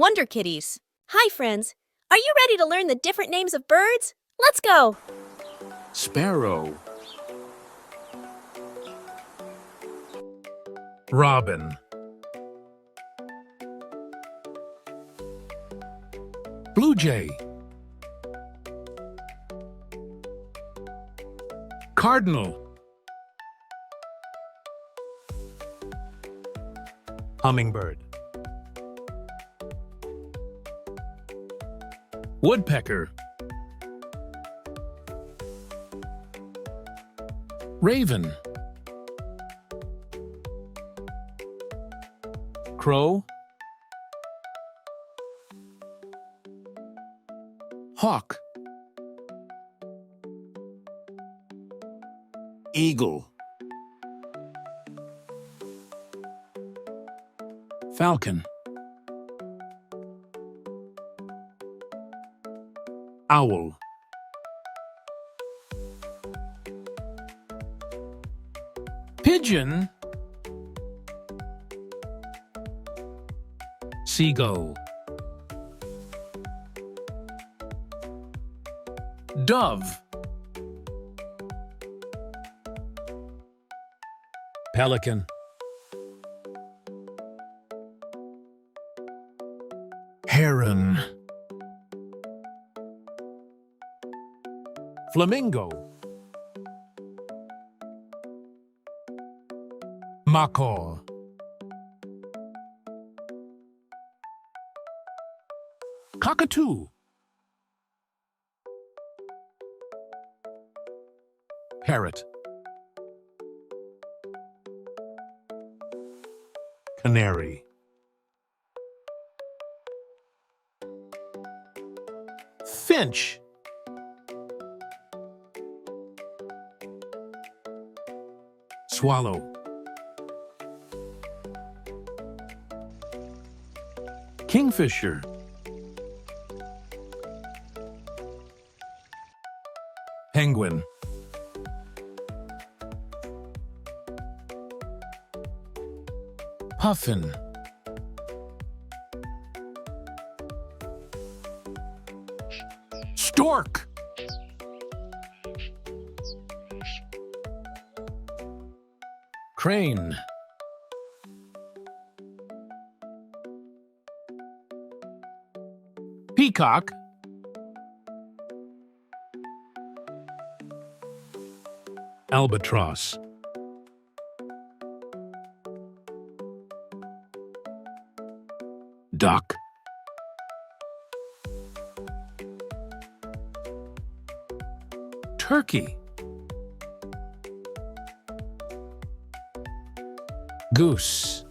Wonder Kiddies. Hi, friends. Are you ready to learn the different names of birds? Let's go! Sparrow, robin, blue jay, cardinal, hummingbird, woodpecker, raven, crow, hawk, eagle, falcon, owl, pigeon, seagull, dove, pelican, heron, flamingo, macaw, cockatoo, parrot, canary, finch, swallow, kingfisher, penguin, puffin, stork, crane, peacock, albatross, duck, turkey, goose,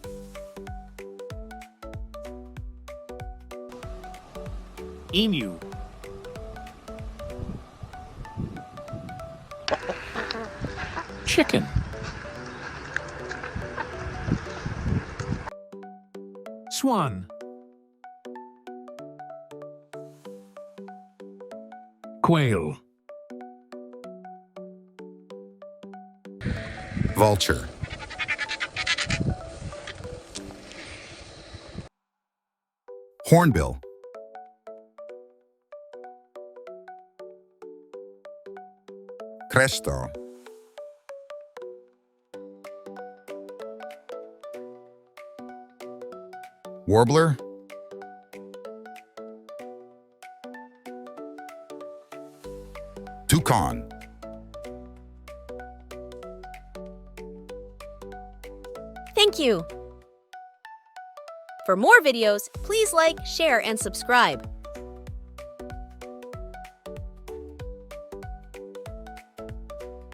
emu, chicken, swan, quail, vulture, hornbill, cresto, warbler, toucan, Thank you! For more videos, please like, share, and subscribe.